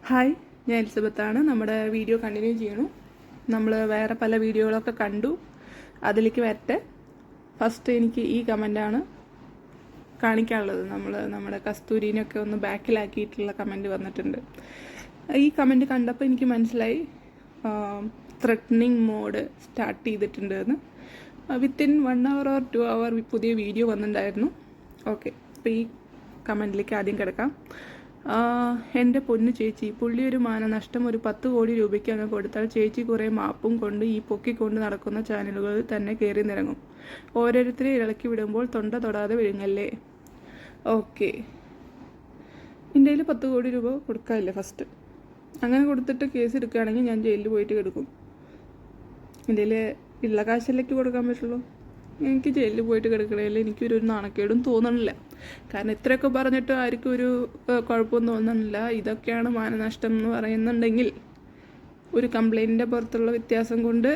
Hi, ഞാൻ എലിസബത്താണ്. നമ്മുടെ video continue ചെയ്യണു. നമ്മൾ വേറെ പല വീഡിയോകളൊക്കെ കണ്ടു, അതിലേക്ക് വരട്ടെ. ഫസ്റ്റ് എനിക്ക് ഈ കമൻറ്റാണ് കാണിക്കാനുള്ളത്. നമ്മുടെ കസ്തൂരിനൊക്കെ ഒന്ന് ബാക്കിലാക്കിയിട്ടുള്ള കമൻറ്റ് വന്നിട്ടുണ്ട്. ഈ കമൻറ്റ് കണ്ടപ്പോൾ എനിക്ക് മനസ്സിലായി ത്രെറ്റനിങ് മോഡ് സ്റ്റാർട്ട് ചെയ്തിട്ടുണ്ട് എന്ന്. വിത്തിൻ 1 hour or 2 hour പുതിയ വീഡിയോ വന്നിട്ടുണ്ടായിരുന്നു. ഓക്കെ, അപ്പോൾ ഈ കമൻറ്റിലേക്ക് ആദ്യം കിടക്കാം. എൻ്റെ പൊന്നു ചേച്ചി, പുള്ളി ഒരു മാനനഷ്ടം ഒരു 10 കോടി രൂപയ്ക്ക് അങ്ങ് കൊടുത്താൽ ചേച്ചി കുറേ മാപ്പും കൊണ്ട് ഈ പൊക്കിക്കൊണ്ട് നടക്കുന്ന ചാനലുകളിൽ തന്നെ കയറി നിറങ്ങും. ഓരോരുത്തരെ ഇളക്കി വിടുമ്പോൾ തൊണ്ട തൊടാതെ വിഴുങ്ങല്ലേ. ഓക്കെ, എൻ്റെ കയ്യിൽ 10 കോടി രൂപ കൊടുക്കാമില്ല. ഫസ്റ്റ് അങ്ങനെ കൊടുത്തിട്ട് കേസ് എടുക്കുകയാണെങ്കിൽ ഞാൻ ജയിലിൽ പോയിട്ട് കിടക്കും. എൻ്റെ കയ്യിൽ ഉള്ള കാശല്ലേക്ക് കൊടുക്കാൻ പറ്റുള്ളൂ. എനിക്ക് ജയിലിൽ പോയിട്ട് കിടക്കണേൽ എനിക്കൊരു നാണക്കേടും തോന്നണില്ല. കാരണം ഇത്രയൊക്കെ പറഞ്ഞിട്ട് ആർക്കും ഒരു കുഴപ്പമൊന്നും തോന്നണില്ല. ഇതൊക്കെയാണ് മാനനഷ്ടം എന്ന് പറയുന്നുണ്ടെങ്കിൽ ഒരു കംപ്ലൈൻറ്റിൻ്റെ പുറത്തുള്ള വ്യത്യാസം കൊണ്ട്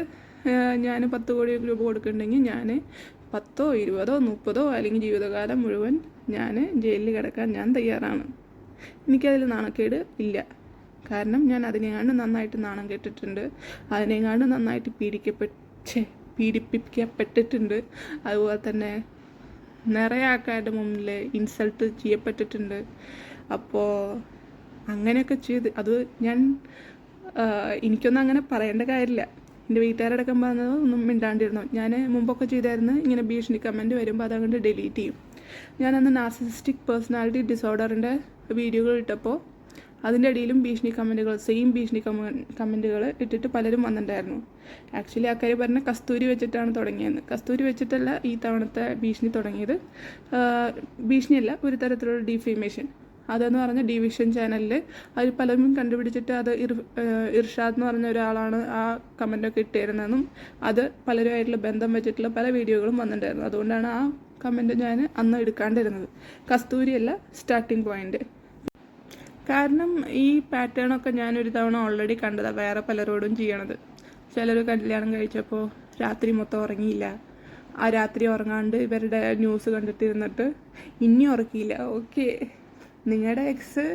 ഞാൻ 10 കോടി രൂപ കൊടുക്കുന്നുണ്ടെങ്കിൽ ഞാൻ 10, 20, 30 അല്ലെങ്കിൽ ജീവിതകാലം മുഴുവൻ ഞാൻ ജയിലിൽ കിടക്കാൻ ഞാൻ തയ്യാറാണ്. എനിക്കതിൽ നാണക്കേട് ഇല്ല. കാരണം ഞാൻ അതിനെങ്ങാണ്ട് നന്നായിട്ട് നാണം കെട്ടിട്ടുണ്ട്, അതിനെങ്ങാണ്ട് നന്നായിട്ട് പീഡിപ്പിക്കപ്പെട്ടിട്ടുണ്ട്. അതുപോലെ തന്നെ നിറയെ ആൾക്കാരുടെ മുന്നിൽ ഇൻസൾട്ട് ചെയ്യപ്പെട്ടിട്ടുണ്ട്. അപ്പോൾ അങ്ങനെയൊക്കെ ചെയ്ത് അത് എനിക്കൊന്നും അങ്ങനെ പറയേണ്ട കാര്യമില്ല. എൻ്റെ വീട്ടുകാരടക്കം പറഞ്ഞത് ഒന്നും മിണ്ടാണ്ടിരുന്നു. ഞാൻ മുമ്പൊക്കെ ചെയ്തായിരുന്നു ഇങ്ങനെ ഭീഷണി കമൻറ്റ് വരുമ്പോൾ അതങ്ങോട്ട് ഡിലീറ്റ് ചെയ്യും. ഞാനന്ന് നാർസിസിസ്റ്റിക് പേഴ്സണാലിറ്റി ഡിസോർഡറിൻ്റെ വീഡിയോകൾ ഇട്ടപ്പോൾ അതിൻ്റെ ഇടയിലും ഭീഷണി കമൻറ്റുകൾ, സെയിം ഭീഷണി കമൻറ്റുകൾ ഇട്ടിട്ട് പലരും വന്നിട്ടുണ്ടായിരുന്നു. ആക്ച്വലി ആൾക്കാർ പറഞ്ഞ കസ്തൂരി വെച്ചിട്ടാണ് തുടങ്ങിയത്. കസ്തൂരി വെച്ചിട്ടല്ല ഈ തവണത്തെ ഭീഷണി തുടങ്ങിയത്. ഭീഷണിയല്ല, ഒരു തരത്തിലുള്ള ഡിഫേമേഷൻ. അതെന്ന് പറഞ്ഞ ഡിവിഷൻ ചാനലിൽ അതിൽ പലരും കണ്ടുപിടിച്ചിട്ട് അത് ഇർഷാദ് എന്ന് പറഞ്ഞ ഒരാളാണ് ആ കമൻറ്റൊക്കെ ഇട്ടുതരുന്നതെന്നും അത് പലരുമായിട്ടുള്ള ബന്ധം വെച്ചിട്ടുള്ള പല വീഡിയോകളും വന്നിട്ടുണ്ടായിരുന്നു. അതുകൊണ്ടാണ് ആ കമൻറ്റ് ഞാൻ അന്ന് എടുക്കാണ്ടിരുന്നത്. കസ്തൂരിയല്ല സ്റ്റാർട്ടിങ് പോയിന്റ്. കാരണം ഈ പാറ്റേണൊക്കെ ഞാനൊരു തവണ ഓൾറെഡി കണ്ടതാണ് വേറെ പലരോടും ചെയ്യണത്. ചിലർ കല്യാണം കഴിച്ചപ്പോൾ രാത്രി മൊത്തം ഉറങ്ങിയില്ല, ആ രാത്രി ഉറങ്ങാണ്ട് ഇവരുടെ ന്യൂസ് കണ്ടിട്ടിരുന്നിട്ട് ഇനി ഉറക്കിയില്ല. ഓക്കെ, നിങ്ങളുടെ എക്സ്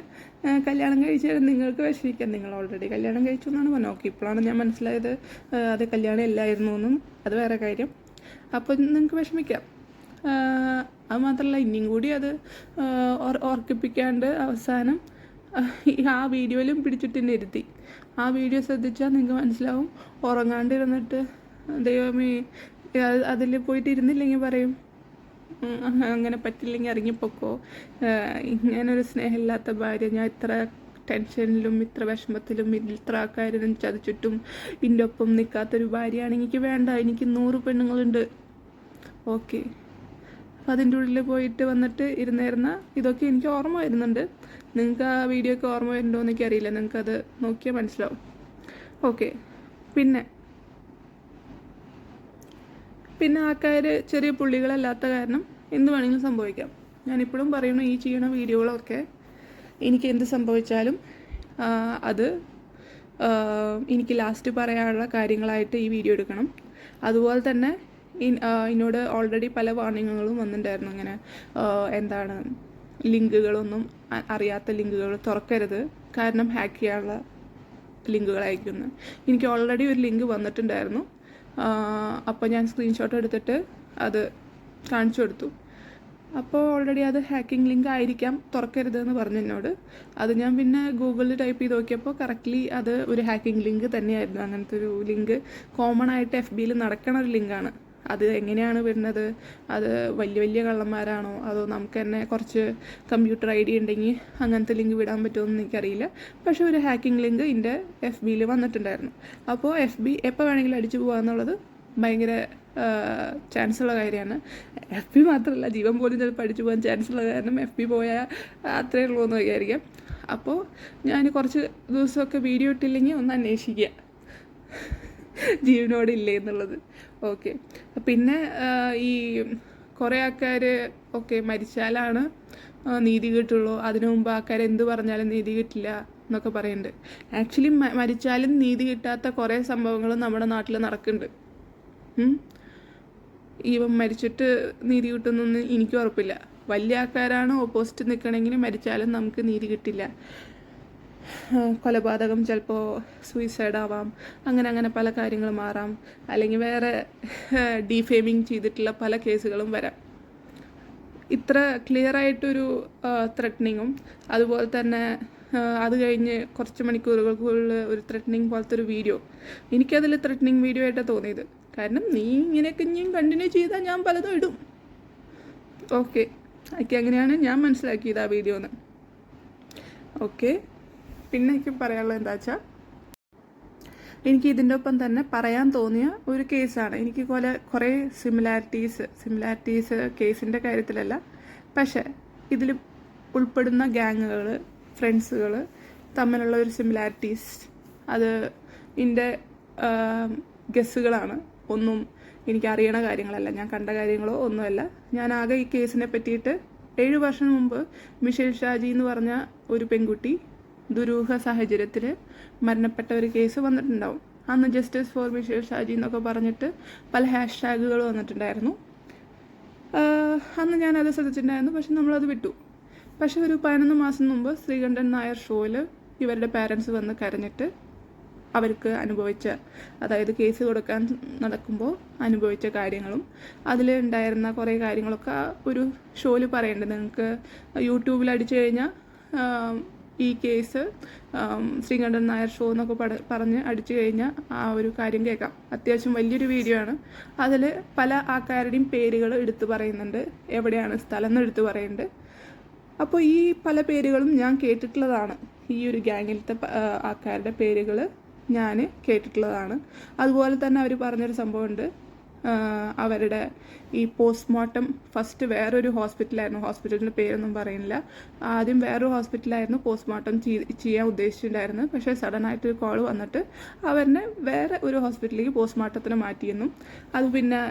കല്യാണം കഴിച്ചാൽ നിങ്ങൾക്ക് വിഷമിക്കാം, നിങ്ങൾ ഓൾറെഡി കല്യാണം കഴിച്ചു എന്നാണ് പറഞ്ഞത്. ഓക്കെ, ഇപ്പോഴാണ് ഞാൻ മനസ്സിലായത് അത് കല്യാണം ഇല്ലായിരുന്നു എന്നും. അത് വേറെ കാര്യം. അപ്പോൾ നിങ്ങൾക്ക് വിഷമിക്കാം. അത് മാത്രമല്ല, ഇനിയും കൂടി അത് ഓർക്കിപ്പിക്കാണ്ട് അവസാനം ആ വീഡിയോയിലും പിടിച്ചിട്ട് തന്നെ ഇരുത്തി. ആ വീഡിയോ ശ്രദ്ധിച്ചാൽ നിങ്ങൾക്ക് മനസ്സിലാവും. ഉറങ്ങാണ്ടിരുന്നിട്ട് ദൈവമേ അതിൽ പോയിട്ട് ഇരുന്നില്ലെങ്കിൽ പറയും അങ്ങനെ പറ്റില്ലെങ്കിൽ ഇറങ്ങിപ്പോക്കോ, ഇങ്ങനൊരു സ്നേഹമില്ലാത്ത ഭാര്യ, ഞാൻ ഇത്ര ടെൻഷനിലും ഇത്ര വിഷമത്തിലും ഇത്ര ആൾക്കാരും ചതിച്ചിട്ടും ഇതിൻ്റെ ഒപ്പം നിൽക്കാത്തൊരു ഭാര്യയാണ് എനിക്ക് വേണ്ട. എനിക്ക് 100 പെണ്ണുങ്ങളുണ്ട്. ഓക്കെ, അപ്പം അതിൻ്റെ ഉള്ളിൽ പോയിട്ട് വന്നിട്ട് ഇരുന്നിരുന്ന ഇതൊക്കെ എനിക്ക് ഓർമ്മ വരുന്നുണ്ട്. നിങ്ങൾക്ക് ആ വീഡിയോ ഒക്കെ ഓർമ്മ വരുന്നുണ്ടോ എന്ന് എനിക്കറിയില്ല. നിങ്ങൾക്കത് നോക്കിയാൽ മനസ്സിലാവും. ഓക്കെ, പിന്നെ ആൾക്കാർ ചെറിയ പുള്ളികളല്ലാത്ത കാരണം എന്ത് വേണമെങ്കിലും സംഭവിക്കാം. ഞാനിപ്പോഴും പറയുന്നു, ഈ ചെയ്യണ വീഡിയോകളൊക്കെ എനിക്ക് എന്ത് സംഭവിച്ചാലും അത് എനിക്ക് ലാസ്റ്റ് പറയാനുള്ള കാര്യങ്ങളായിട്ട് ഈ വീഡിയോ എടുക്കണം. അതുപോലെ തന്നെ എന്നോട് ഓൾറെഡി പല വാർണിങ്ങുകളും വന്നിട്ടുണ്ടായിരുന്നു. അങ്ങനെ എന്താണ് ലിങ്കുകളൊന്നും അറിയാത്ത ലിങ്കുകൾ തുറക്കരുത്, കാരണം ഹാക്ക് ചെയ്യാനുള്ള ലിങ്കുകളായിരിക്കുന്നു. എനിക്ക് ഓൾറെഡി ഒരു ലിങ്ക് വന്നിട്ടുണ്ടായിരുന്നു. അപ്പോൾ ഞാൻ സ്ക്രീൻഷോട്ട് എടുത്തിട്ട് അത് കാണിച്ചു കൊടുത്തു. അപ്പോൾ ഓൾറെഡി അത് ഹാക്കിംഗ് ലിങ്ക് ആയിരിക്കാം, തുറക്കരുതെന്ന് പറഞ്ഞു എന്നോട്. അത് ഞാൻ പിന്നെ ഗൂഗിളിൽ ടൈപ്പ് ചെയ്ത് നോക്കിയപ്പോൾ കറക്റ്റ്ലി അത് ഒരു ഹാക്കിംഗ് ലിങ്ക് തന്നെയായിരുന്നു. അങ്ങനത്തെ ഒരു ലിങ്ക് കോമൺ ആയിട്ട് FBയിൽ നടക്കണ ഒരു ലിങ്കാണ്. അത് എങ്ങനെയാണ് വരുന്നത്? അത് വലിയ കള്ളന്മാരാണോ, അതോ നമുക്ക് തന്നെ കുറച്ച് കമ്പ്യൂട്ടർ ID ഉണ്ടെങ്കിൽ അങ്ങനത്തെ ലിങ്ക് വിടാൻ പറ്റുമെന്ന് എനിക്കറിയില്ല. പക്ഷേ ഒരു ഹാക്കിംഗ് ലിങ്ക് എൻ്റെ FBയിൽ വന്നിട്ടുണ്ടായിരുന്നു. അപ്പോൾ FB എപ്പോൾ വേണമെങ്കിലും അടിച്ചു പോകാമെന്നുള്ളത് ഭയങ്കര ചാൻസ് ഉള്ള കാര്യമാണ്. FB മാത്രമല്ല, ജീവൻ പോലും ചിലപ്പോൾ അടിച്ചു പോകാൻ ചാൻസ് ഉള്ള കാരണം FB പോയാൽ അത്രയേ ഉള്ളൂ എന്ന് വിചാരിക്കാം. അപ്പോൾ ഞാൻ കുറച്ച് ദിവസമൊക്കെ വീഡിയോ ഇട്ടില്ലെങ്കിൽ ഒന്ന് അന്വേഷിക്കുക ജീവനോടില്ലേ എന്നുള്ളത്. ഓക്കെ, പിന്നെ ഈ കുറേ ആൾക്കാർ ഓക്കെ മരിച്ചാലാണ് നീതി കിട്ടുള്ളൂ, അതിനു മുമ്പ് ആൾക്കാർ എന്ത് പറഞ്ഞാലും നീതി കിട്ടില്ല എന്നൊക്കെ പറയുന്നുണ്ട്. ആക്ച്വലി മരിച്ചാലും നീതി കിട്ടാത്ത കുറേ സംഭവങ്ങൾ നമ്മുടെ നാട്ടിൽ നടക്കുന്നുണ്ട്. ഇവൻ മരിച്ചിട്ട് നീതി കിട്ടുന്നൊന്നും എനിക്ക് ഉറപ്പില്ല. വലിയ ആൾക്കാരാണ് ഓപ്പോസിറ്റ് നിൽക്കണമെങ്കിൽ മരിച്ചാലും നമുക്ക് നീതി കിട്ടില്ല. കൊലപാതകം, ചിലപ്പോൾ സൂയിസൈഡ് ആവാം, അങ്ങനെ പല കാര്യങ്ങളും മാറാം, അല്ലെങ്കിൽ വേറെ ഡീഫെയിമിങ് ചെയ്തിട്ടുള്ള പല കേസുകളും വരാം. ഇത്ര ക്ലിയർ ആയിട്ടൊരു ത്രെറ്റനിങ്ങും അതുപോലെ തന്നെ അത് കഴിഞ്ഞ് കുറച്ച് മണിക്കൂറുകൾക്കുള്ളിൽ ഒരു ത്രെറ്റനിങ് പോലത്തെ ഒരു വീഡിയോ, എനിക്കതിൽ ത്രെറ്റനിങ് വീഡിയോ ആയിട്ടാണ് തോന്നിയത്. കാരണം നീ ഇങ്ങനെയൊക്കെ ഇനിയും കണ്ടിന്യൂ ചെയ്താൽ ഞാൻ പലതും ഇടും. ഓക്കെ, എനിക്ക് അങ്ങനെയാണ് ഞാൻ മനസ്സിലാക്കിയത് ആ വീഡിയോന്ന്. ഓക്കെ, പിന്നെ എനിക്ക് പറയാനുള്ളത് എന്താ വെച്ചാൽ, എനിക്ക് ഇതിൻ്റെ ഒപ്പം തന്നെ പറയാൻ തോന്നിയ ഒരു കേസാണ്. എനിക്ക് കുറേ സിമിലാരിറ്റീസ് കേസിൻ്റെ കാര്യത്തിലല്ല, പക്ഷേ ഇതിൽ ഉൾപ്പെടുന്ന ഗ്യാങ്ങുകൾ, ഫ്രണ്ട്സുകൾ തമ്മിലുള്ള ഒരു സിമിലാരിറ്റീസ്, അത് എൻ്റെ ഗസ്സുകളാണ്. ഒന്നും എനിക്കറിയണ കാര്യങ്ങളല്ല, ഞാൻ കണ്ട കാര്യങ്ങളോ ഒന്നുമല്ല. ഞാൻ ആകെ ഈ കേസിനെ പറ്റിയിട്ട് 7 വർഷം മുമ്പ് മിഷേൽ ഷാജി എന്ന് പറഞ്ഞ ഒരു പെൺകുട്ടി ദുരൂഹ സാഹചര്യത്തിൽ മരണപ്പെട്ട ഒരു കേസ് വന്നിട്ടുണ്ടാവും. അന്ന് ജസ്റ്റിസ് ഫോർ മിഷേൽ ഷാജി എന്നൊക്കെ പറഞ്ഞിട്ട് പല ഹാഷ്ടാഗുകൾ വന്നിട്ടുണ്ടായിരുന്നു. അന്ന് ഞാനത് ശ്രദ്ധിച്ചിട്ടുണ്ടായിരുന്നു, പക്ഷെ നമ്മളത് വിട്ടു. പക്ഷെ ഒരു 11 മാസം മുമ്പ് ശ്രീകണ്ഠൻ നായർ ഷോയിൽ ഇവരുടെ പാരൻസ് വന്ന് കരഞ്ഞിട്ട് അവർക്ക് അനുഭവിച്ച, അതായത് കേസ് കൊടുക്കാൻ നടക്കുമ്പോൾ അനുഭവിച്ച കാര്യങ്ങളും അതിൽ ഉണ്ടായിരുന്ന കുറേ കാര്യങ്ങളൊക്കെ ഒരു ഷോയിൽ പറയുന്നുണ്ട്. നിങ്ങൾക്ക് യൂട്യൂബിൽ അടിച്ചു കഴിഞ്ഞാൽ ഈ കേസ് ശ്രീകണ്ഠൻ നായർ ഷോ എന്നൊക്കെ പറഞ്ഞ് അടിച്ചു കഴിഞ്ഞാൽ ആ ഒരു കാര്യം കേൾക്കാം. അത്യാവശ്യം വലിയൊരു വീഡിയോ ആണ്. അതിൽ പല ആൾക്കാരുടെയും പേരുകൾ എടുത്തു പറയുന്നുണ്ട്, എവിടെയാണ് സ്ഥലം എന്ന് എടുത്തു പറയുന്നുണ്ട്. അപ്പോൾ ഈ പല പേരുകളും ഞാൻ കേട്ടിട്ടുള്ളതാണ്. ഈ ഒരു ഗ്യാങ്ങിലത്തെ ആൾക്കാരുടെ പേരുകൾ ഞാൻ കേട്ടിട്ടുള്ളതാണ്. അതുപോലെ തന്നെ അവർ പറഞ്ഞൊരു സംഭവമുണ്ട്, അവരുടെ ഈ പോസ്റ്റ്മോർട്ടം ഫസ്റ്റ് വേറൊരു ഹോസ്പിറ്റലായിരുന്നു, ഹോസ്പിറ്റലിൻ്റെ പേരൊന്നും പറയുന്നില്ല, ആദ്യം വേറൊരു ഹോസ്പിറ്റലായിരുന്നു പോസ്റ്റ്മോർട്ടം ചെയ്യാൻ ഉദ്ദേശിച്ചിട്ടുണ്ടായിരുന്നു. പക്ഷേ സഡനായിട്ടൊരു കോൾ വന്നിട്ട് അവരെ വേറെ ഒരു ഹോസ്പിറ്റലിലേക്ക് പോസ്റ്റ്മോർട്ടത്തിന് മാറ്റിയെന്നും അത് പിന്നെ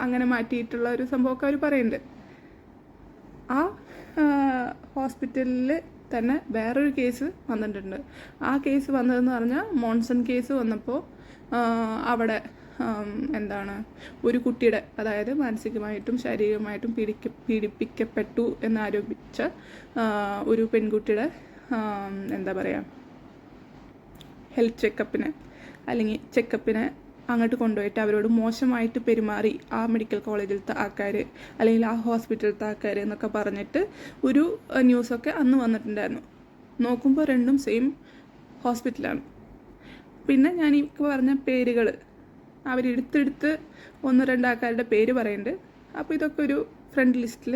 അങ്ങനെ മാറ്റിയിട്ടുള്ള ഒരു സംഭവമൊക്കെ അവർ പറയുന്നുണ്ട്. ആ ഹോസ്പിറ്റലിൽ തന്നെ വേറൊരു കേസ് വന്നിട്ടുണ്ട്. ആ കേസ് വന്നതെന്ന് പറഞ്ഞാൽ മോൺസൺ കേസ് വന്നപ്പോൾ അവിടെ ഒരു കുട്ടിയുടെ, അതായത് മാനസികമായിട്ടും ശാരീരികമായിട്ടും പീഡിപ്പിക്കപ്പെട്ടു എന്നാരോപിച്ച ഒരു പെൺകുട്ടിയുടെ ഹെൽത്ത് ചെക്കപ്പിന് അങ്ങോട്ട് കൊണ്ടുപോയിട്ട് അവരോട് മോശമായിട്ട് പെരുമാറി ആ മെഡിക്കൽ കോളേജിലത്തെ ആൾക്കാർ അല്ലെങ്കിൽ ആ ഹോസ്പിറ്റലിലത്തെ ആൾക്കാർ എന്നൊക്കെ പറഞ്ഞിട്ട് ഒരു ന്യൂസൊക്കെ അന്ന് വന്നിട്ടുണ്ടായിരുന്നു. നോക്കുമ്പോൾ രണ്ടും സെയിം ഹോസ്പിറ്റലാണ്. പിന്നെ ഞാൻ ഈ പറഞ്ഞ പേരുകൾ അവരെടുത്തെടുത്ത് 1-2 ആൾക്കാരുടെ പേര് പറയുന്നുണ്ട്. അപ്പോൾ ഇതൊക്കെ ഒരു ഫ്രണ്ട് ലിസ്റ്റിൽ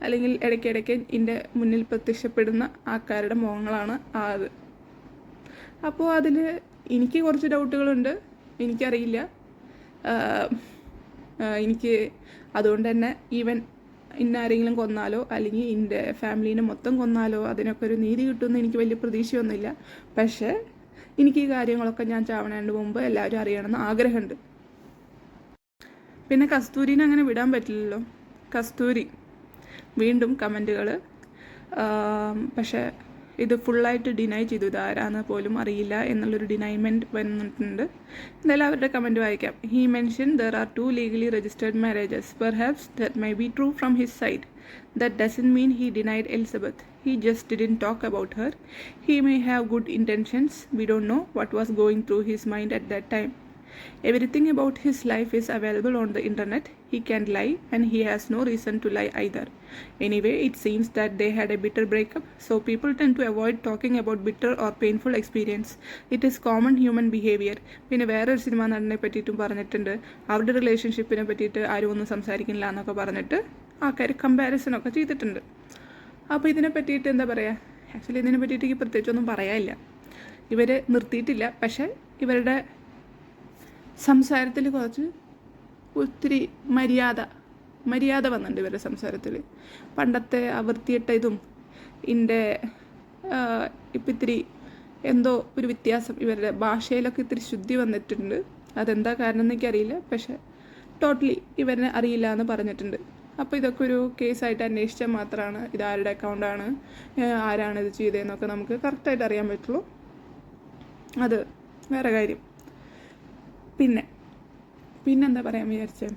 അല്ലെങ്കിൽ ഇടയ്ക്കിടയ്ക്ക് എൻ്റെ മുന്നിൽ പ്രത്യക്ഷപ്പെടുന്ന ആൾക്കാരുടെ മുഖങ്ങളാണ് അത്. അപ്പോൾ അതിൽ എനിക്ക് കുറച്ച് ഡൗട്ടുകളുണ്ട്. എനിക്കറിയില്ല, എനിക്ക് അതുകൊണ്ട് തന്നെ ഈവൻ ഇന്നാരെങ്കിലും കൊന്നാലോ അല്ലെങ്കിൽ എൻ്റെ ഫാമിലീനെ മൊത്തം കൊന്നാലോ അതിനൊക്കെ ഒരു നീതി കിട്ടുമെന്ന് എനിക്ക് വലിയ പ്രതീക്ഷയൊന്നുമില്ല. പക്ഷേ എനിക്ക് ഈ കാര്യങ്ങളൊക്കെ ഞാൻ ചാവണേൻ്റെ മുമ്പ് എല്ലാവരും അറിയണമെന്ന് ആഗ്രഹമുണ്ട്. പിന്നെ കസ്തൂരിനെ അങ്ങനെ വിടാൻ പറ്റില്ലല്ലോ. കസ്തൂരി വീണ്ടും കമൻറ്റുകൾ, പക്ഷേ ഇത് ഫുള്ളായിട്ട് ഡിനൈ ചെയ്തു, ഇത് ആരാന്ന് പോലും അറിയില്ല എന്നുള്ളൊരു ഡിനൈമെൻറ്റ് വന്നിട്ടുണ്ട്. എന്തായാലും അവരുടെ കമൻറ്റ് വായിക്കാം. He mention there are 2 legally registered marriages. Perhaps that may be true from his side. That doesn't mean he denied Elizabeth. He just didn't talk about her. He may have good intentions. We don't know what was going through his mind at that time. Everything about his life is available on the internet. He can't lie, and he has no reason to lie either. Anyway, it seems that they had a bitter breakup, so people tend to avoid talking about bitter or painful experience. It is common human behavior. പിന്നെ വേറൊരു cinema നടനെ പറ്റിയിട്ടും പറഞ്ഞിട്ടുണ്ട്, അവരുടെ റിലേഷൻഷിപ്പിനെ പറ്റിയിട്ട് ആരും ഒന്നും സംസാരിക്കുന്നില്ല എന്നൊക്കെ പറഞ്ഞിട്ട് ആൾക്കാർ കമ്പാരിസണൊക്കെ ചെയ്തിട്ടുണ്ട്. അപ്പോൾ ഇതിനെ പറ്റിയിട്ട് എന്താ പറയുക, ആക്ച്വലി ഇതിനെ പറ്റിയിട്ട് എനിക്ക് പ്രത്യേകിച്ചൊന്നും പറയാനില്ല. ഇവർ നിർത്തിയിട്ടില്ല, പക്ഷേ ഇവരുടെ സംസാരത്തിൽ ഒത്തിരി മര്യാദ വന്നിട്ടുണ്ട് ഇവരുടെ സംസാരത്തിൽ. പണ്ടത്തെ വൃത്തിയിട്ട ഇതും ഇപ്പം ഇത്തിരി എന്തോ ഒരു വ്യത്യാസം, ഇവരുടെ ഭാഷയിലൊക്കെ ഇത്തിരി ശുദ്ധി വന്നിട്ടുണ്ട്. അതെന്താ കാരണം എനിക്കറിയില്ല, പക്ഷേ ടോട്ടലി ഇവരെ അറിയില്ല എന്ന് പറഞ്ഞിട്ടുണ്ട്. അപ്പോൾ ഇതൊക്കെ ഒരു കേസായിട്ട് അന്വേഷിച്ചാൽ മാത്രമാണ് ഇതാരുടെ അക്കൗണ്ടാണ്, ആരാണ് ഇത് ചെയ്തതെന്നൊക്കെ നമുക്ക് കറക്റ്റായിട്ട് അറിയാൻ പറ്റുള്ളൂ. അത് വേറെ കാര്യം. പിന്നെന്താ പറയാൻ വിചാരിച്ചത്,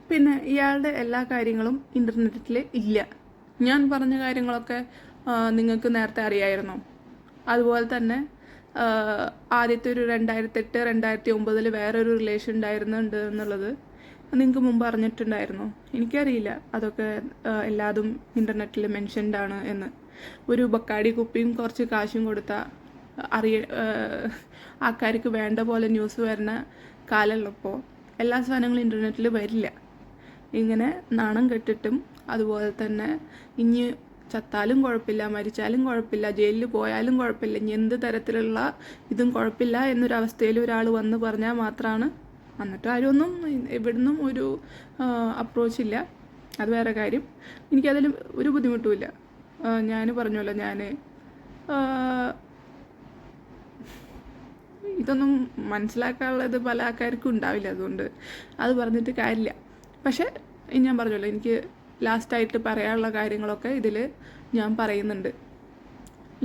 പിന്നെ ഇയാളുടെ എല്ലാ കാര്യങ്ങളും ഇൻ്റർനെറ്റിൽ ഇല്ല. ഞാൻ പറഞ്ഞ കാര്യങ്ങളൊക്കെ നിങ്ങൾക്ക് നേരത്തെ അറിയായിരുന്നോ? അതുപോലെ തന്നെ ആദ്യത്തെ ഒരു 2008-2009 വേറൊരു റിലേഷൻ ഉണ്ടായിരുന്നുണ്ട് എന്നുള്ളത് നിങ്ങൾക്ക് മുമ്പ് അറിഞ്ഞിട്ടുണ്ടായിരുന്നോ? എനിക്കറിയില്ല അതൊക്കെ എല്ലാതും ഇൻ്റർനെറ്റിൽ മെൻഷൻഡ് ആണ് എന്ന്. ഒരു ബക്കാടി കുപ്പിയും കുറച്ച് കാശും കൊടുത്താൽ ആൾക്കാർക്ക് വേണ്ട പോലെ ന്യൂസ് വരുന്ന കാലമുള്ളപ്പോൾ എല്ലാ സാധനങ്ങളും ഇൻ്റർനെറ്റിൽ വരില്ല. ഇങ്ങനെ നാണം കെട്ടിട്ടും അതുപോലെ തന്നെ ഇനി ചത്താലും കുഴപ്പമില്ല, മരിച്ചാലും കുഴപ്പമില്ല, ജയിലിൽ പോയാലും കുഴപ്പമില്ല, ഇനി എന്ത് തരത്തിലുള്ള ഇതും കുഴപ്പമില്ല എന്നൊരവസ്ഥയിൽ ഒരാൾ വന്ന് പറഞ്ഞാൽ മാത്രമാണ്. എന്നിട്ട് ആരൊന്നും ഇവിടുന്നും ഒരു അപ്രോച്ച് ഇല്ല. അത് വേറെ കാര്യം. എനിക്കതിൽ ഒരു ബുദ്ധിമുട്ടുമില്ല. ഞാൻ പറഞ്ഞല്ലോ, ഞാൻ ഇതൊന്നും മനസ്സിലാക്കാനുള്ളത് പല ആൾക്കാർക്കും ഉണ്ടാവില്ല. അതുകൊണ്ട് അത് പറഞ്ഞിട്ട് കാര്യമില്ല. പക്ഷേ ഞാൻ പറഞ്ഞല്ലോ, എനിക്ക് ലാസ്റ്റായിട്ട് പറയാനുള്ള കാര്യങ്ങളൊക്കെ ഇതിൽ ഞാൻ പറയുന്നുണ്ട്.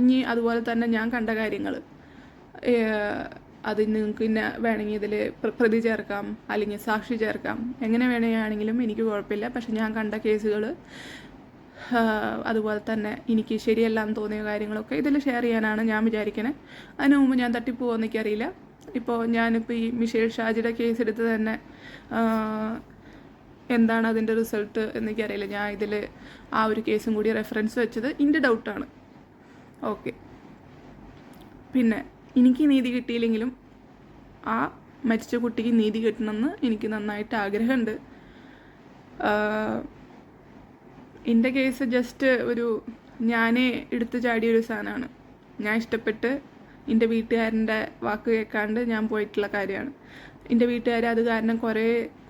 ഇനി അതുപോലെ തന്നെ ഞാൻ കണ്ട കാര്യങ്ങൾ അത് നിങ്ങൾക്ക് പിന്നെ വേണമെങ്കിൽ ഇതിൽ പ്രതി ചേർക്കാം, അല്ലെങ്കിൽ സാക്ഷി ചേർക്കാം, എങ്ങനെ വേണമെങ്കിലും എനിക്ക് കുഴപ്പമില്ല. പക്ഷെ ഞാൻ കണ്ട കേസുകൾ അതുപോലെ തന്നെ എനിക്ക് ശരിയല്ലാന്ന് തോന്നിയ കാര്യങ്ങളൊക്കെ ഇതിൽ ഷെയർ ചെയ്യാനാണ് ഞാൻ വിചാരിക്കണേ. അതിന് മുമ്പ് ഞാൻ തട്ടിപ്പോകുമെന്ന് എനിക്കറിയില്ല. ഇപ്പോൾ ഞാനിപ്പോൾ ഈ മിഷേൽ ഷാജിയുടെ കേസ് എടുത്ത് തന്നെ എന്താണ് അതിൻ്റെ റിസൾട്ട് എന്നെനിക്കറിയില്ല. ഞാൻ ഇതിൽ ആ ഒരു കേസും കൂടി റെഫറൻസ് വെച്ചത് എൻ്റെ ഡൗട്ടാണ്. ഓക്കെ. പിന്നെ എനിക്ക് നീതി കിട്ടിയില്ലെങ്കിലും ആ മരിച്ച കുട്ടിക്ക് നീതി കിട്ടണമെന്ന് എനിക്ക് നന്നായിട്ട് ആഗ്രഹമുണ്ട്. എൻ്റെ കേസ് ജസ്റ്റ് ഒരു ഞാനേ എടുത്തു ചാടിയൊരു സാധനമാണ്. ഞാൻ ഇഷ്ടപ്പെട്ട് എൻ്റെ വീട്ടുകാരൻ്റെ വാക്ക് കേൾക്കാണ്ട് ഞാൻ പോയിട്ടുള്ള കാര്യമാണ്. എൻ്റെ വീട്ടുകാർ അത് കാരണം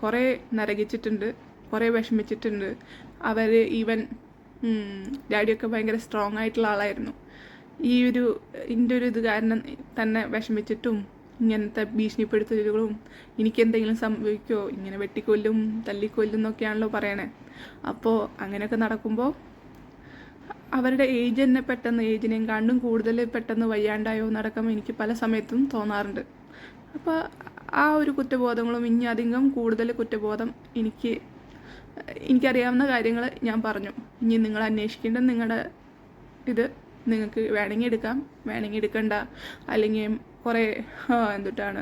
കുറേ നരകിച്ചിട്ടുണ്ട്, കുറേ വിഷമിച്ചിട്ടുണ്ട്. അവർ ഈവൻ ഡാഡിയൊക്കെ ഭയങ്കര സ്ട്രോങ് ആയിട്ടുള്ള ആളായിരുന്നു. ഈ ഒരു എൻ്റെ ഒരു ഇത് കാരണം തന്നെ വിഷമിച്ചിട്ടും ഇങ്ങനത്തെ ഭീഷണിപ്പെടുത്തലുകളും എനിക്കെന്തെങ്കിലും സംഭവിക്കുമോ, ഇങ്ങനെ വെട്ടിക്കൊല്ലും തല്ലിക്കൊല്ലും എന്നൊക്കെയാണല്ലോ പറയണേ. അപ്പോൾ അങ്ങനെയൊക്കെ നടക്കുമ്പോൾ അവരുടെ ഏജ് തന്നെ പെട്ടെന്ന് ഏജിനെയും കണ്ടും കൂടുതൽ പെട്ടെന്ന് വയ്യാണ്ടായോ നടക്കം എനിക്ക് പല സമയത്തും തോന്നാറുണ്ട്. അപ്പോൾ ആ ഒരു കുറ്റബോധങ്ങളും ഇനി അധികം കൂടുതൽ കുറ്റബോധം എനിക്കറിയാവുന്ന കാര്യങ്ങൾ ഞാൻ പറഞ്ഞു. ഇനി നിങ്ങൾ അന്വേഷിക്കേണ്ട നിങ്ങളുടെ ഇത് നിങ്ങൾക്ക് വേണമെങ്കിൽ എടുക്കാം, വേണമെങ്കിൽ എടുക്കണ്ട. അല്ലെങ്കിൽ കുറേ എന്തുട്ടാണ്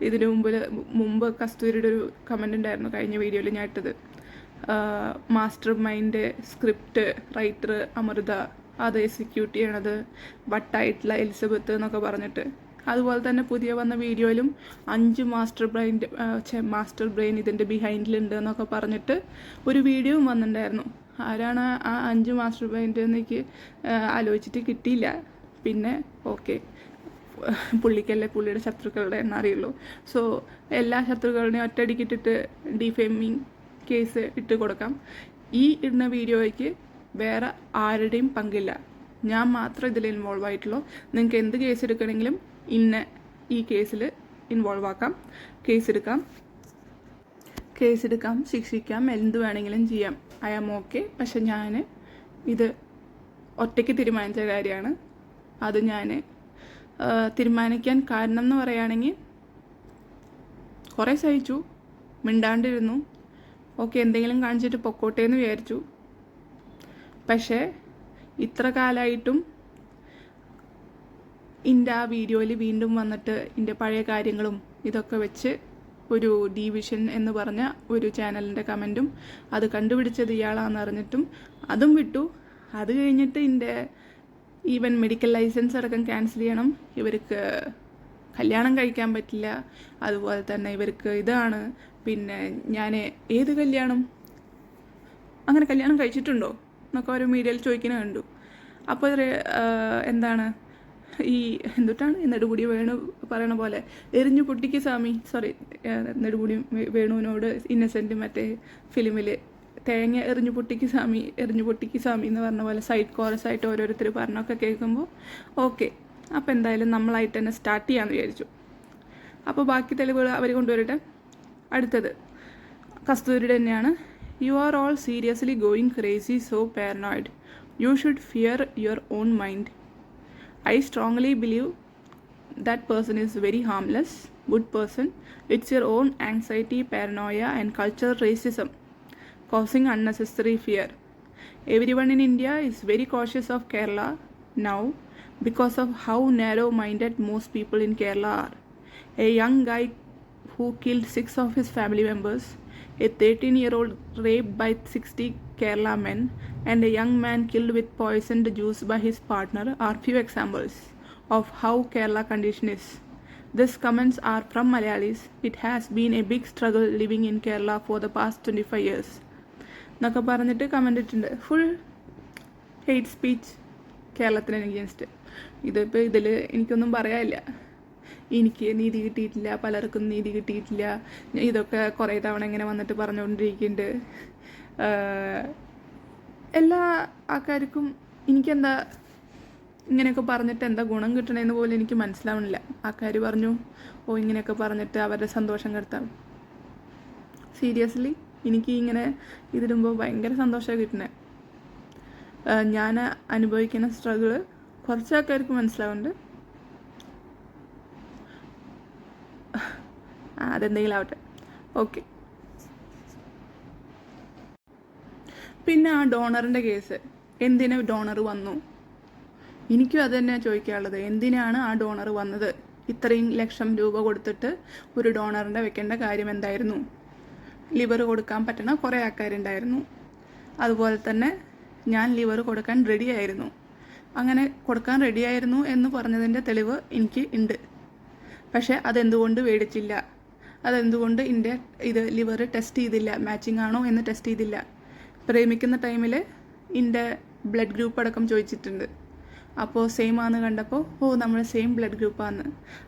ഇതിന് മുമ്പ് കസ്തൂരിയുടെ ഒരു കമൻ്റ് ഉണ്ടായിരുന്നു കഴിഞ്ഞ വീഡിയോയിൽ ഞാൻ ഇട്ടത്. Master mind script writer Amrutha, അത് എക്സിക്യൂട്ട് ചെയ്യണത് വട്ടായിട്ടുള്ള എലിസബത്ത് എന്നൊക്കെ പറഞ്ഞിട്ട്. അതുപോലെ തന്നെ പുതിയ വന്ന വീഡിയോയിലും 5 മാസ്റ്റർ ബ്രെയിൻ ഇതിൻ്റെ ബിഹൈൻഡിലുണ്ട് എന്നൊക്കെ പറഞ്ഞിട്ട് ഒരു വീഡിയോയും വന്നിട്ടുണ്ടായിരുന്നു. ആരാണ് ആ 5 മാസ്റ്റർ ബ്രെയിൻ എനിക്ക് ആലോചിച്ചിട്ട് കിട്ടിയില്ല. പിന്നെ ഓക്കെ, പുള്ളിക്കല്ലേ പുള്ളിയുടെ ശത്രുക്കളുടെ എണ്ണം അറിയുള്ളൂ. സോ എല്ലാ ശത്രുക്കളുടെയും ഒറ്റയടിക്കിട്ടിട്ട് ഡിഫേമിങ് കേസ് ഇട്ട് കൊടുക്കാം. ഈ ഇടുന്ന വീഡിയോയ്ക്ക് വേറെ ആരുടെയും പങ്കില്ല, ഞാൻ മാത്രം ഇതിൽ ഇൻവോൾവ് ആയിട്ടുള്ളൂ. നിങ്ങൾക്ക് എന്ത് കേസ് എടുക്കണമെങ്കിലും ഈ കേസിൽ ഇൻവോൾവ് ആക്കാം, കേസെടുക്കാം, ശിക്ഷിക്കാം, എന്ത് വേണമെങ്കിലും ചെയ്യാം. I am okay. പക്ഷെ ഞാൻ ഇത് ഒറ്റയ്ക്ക് തീരുമാനിച്ച കാര്യമാണ്. അത് ഞാൻ തീരുമാനിക്കാൻ കാരണം എന്ന് പറയുകയാണെങ്കിൽ കുറേ സഹിച്ചു, മിണ്ടാണ്ടിരുന്നു, ഓക്കെ എന്തെങ്കിലും കാണിച്ചിട്ട് പൊക്കോട്ടെ എന്ന് വിചാരിച്ചു. പക്ഷേ ഇത്ര കാലമായിട്ടും എൻ്റെ ആ വീഡിയോയിൽ വീണ്ടും വന്നിട്ട് എൻ്റെ പഴയ കാര്യങ്ങളും ഇതൊക്കെ വെച്ച് ഒരു ഡിവിഷൻ എന്ന് പറഞ്ഞ ഒരു ചാനലിൻ്റെ കമൻറ്റും അത് കണ്ടുപിടിച്ചത് ഇയാളാണെന്ന് അറിഞ്ഞിട്ടും അതും വിട്ടു. അത് കഴിഞ്ഞിട്ട് എൻ്റെ ഈവൻ മെഡിക്കൽ ലൈസൻസ് അടക്കം ക്യാൻസൽ ചെയ്യണം, ഇവർക്ക് കല്യാണം കഴിക്കാൻ പറ്റില്ല, അതുപോലെ തന്നെ ഇവർക്ക് ഇതാണ്. പിന്നെ ഞാൻ ഏത് കല്യാണം, അങ്ങനെ കല്യാണം കഴിച്ചിട്ടുണ്ടോ എന്നൊക്കെ ഒരു മീഡിയയിൽ ചോദിക്കുന്നത് കണ്ടു. അപ്പോൾ എന്താണ് ഈ എന്തുട്ടാണ് നെടുമുടി വേണു പറയണ പോലെ എറിഞ്ഞു പൊട്ടിക്ക് സ്വാമി, നെടുമുടി വേണുവിനോട് ഇന്നസെൻ്റ് മറ്റേ ഫിലിമിൽ തേങ്ങ എറിഞ്ഞു പൊട്ടിക്ക് സ്വാമി എന്ന് പറഞ്ഞ പോലെ സൈഡ് കോറസ് ആയിട്ട് ഓരോരുത്തർ പറഞ്ഞൊക്കെ കേൾക്കുമ്പോൾ ഓക്കെ, അപ്പോൾ എന്തായാലും നമ്മളായിട്ട് തന്നെ സ്റ്റാർട്ട് ചെയ്യാമെന്ന് വിചാരിച്ചു. അപ്പോൾ ബാക്കി തെളിവുകൾ അവർ കൊണ്ടുവരട്ടെ. അടുത്തത് കസ്തൂരിയുടെ തന്നെയാണ്. You are all seriously going crazy, so paranoid. You should fear your own mind. I strongly believe that person is very harmless, good person. It's your own anxiety, paranoia and cultural racism causing unnecessary fear. Everyone in India is very cautious of Kerala now. because of how narrow-minded most people in Kerala are. A young guy who killed 6 of his family members, a 13-year-old raped by 60 Kerala men, and a young man killed with poisoned juice by his partner are few examples of how Kerala condition is. These comments are from Malayalis. It has been a big struggle living in Kerala for the past 25 years. എന്നൊക്കെ പറഞ്ഞിട്ട് comment ഇട്ടിട്ടുണ്ട്. Full hate speech കേരളത്തിന് against. ഇതിപ്പോൾ ഇതിൽ എനിക്കൊന്നും പറയാനില്ല. എനിക്ക് നീതി കിട്ടിയിട്ടില്ല, പലർക്കും നീതി കിട്ടിയിട്ടില്ല, ഇതൊക്കെ കുറേ തവണ ഇങ്ങനെ വന്നിട്ട് പറഞ്ഞുകൊണ്ടിരിക്കുന്നുണ്ട്. എല്ലാ ആൾക്കാർക്കും എനിക്കെന്താ ഇങ്ങനെയൊക്കെ പറഞ്ഞിട്ട് എന്താ ഗുണം കിട്ടണമെന്ന് പോലും എനിക്ക് മനസ്സിലാവണില്ല. ആൾക്കാർ പറഞ്ഞു ഇങ്ങനെയൊക്കെ പറഞ്ഞിട്ട് അവരുടെ സന്തോഷം കെടുത്താം. സീരിയസ്ലി എനിക്ക് ഇങ്ങനെ ഇതിടുമ്പോൾ ഭയങ്കര സന്തോഷമാണ് കിട്ടുന്നത്. ഞാൻ അനുഭവിക്കുന്ന സ്ട്രഗിള് കുറച്ച് ആൾക്കാർക്ക് മനസ്സിലാവുന്നുണ്ട്. അതെന്തെങ്കിലും ആവട്ടെ. ഓക്കെ. പിന്നെ ആ ഡോണറിൻ്റെ കേസ്, എന്തിനാ ഡോണർ വന്നു? എനിക്കും അത് തന്നെയാണ് ചോദിക്കാനുള്ളത്. എന്തിനാണ് ആ ഡോണർ വന്നത്? ഇത്രയും ലക്ഷം രൂപ കൊടുത്തിട്ട് ഒരു ഡോണറിൻ്റെ വെക്കേണ്ട കാര്യം എന്തായിരുന്നു? ലിവർ കൊടുക്കാൻ പറ്റുന്ന കുറേ ആൾക്കാരുണ്ടായിരുന്നു. അതുപോലെ തന്നെ ഞാൻ ലിവർ കൊടുക്കാൻ റെഡിയായിരുന്നു. അങ്ങനെ കൊടുക്കാൻ റെഡിയായിരുന്നു എന്ന് പറഞ്ഞതിൻ്റെ തെളിവ് എനിക്ക് ഉണ്ട്. പക്ഷേ അതെന്തുകൊണ്ട് മേടിച്ചില്ല? അതെന്തുകൊണ്ട് ഇത് ലിവർ ടെസ്റ്റ് ചെയ്തില്ല? മാച്ചിങ് ആണോ എന്ന് ടെസ്റ്റ് ചെയ്തില്ല? പ്രേമിക്കുന്ന ടൈമിൽ എൻ്റെ ബ്ലഡ് ഗ്രൂപ്പ് അടക്കം ചോദിച്ചിട്ടുണ്ട്. അപ്പോൾ സെയിം ആണെന്ന് കണ്ടപ്പോൾ നമ്മൾ സെയിം ബ്ലഡ് ഗ്രൂപ്പാണ്.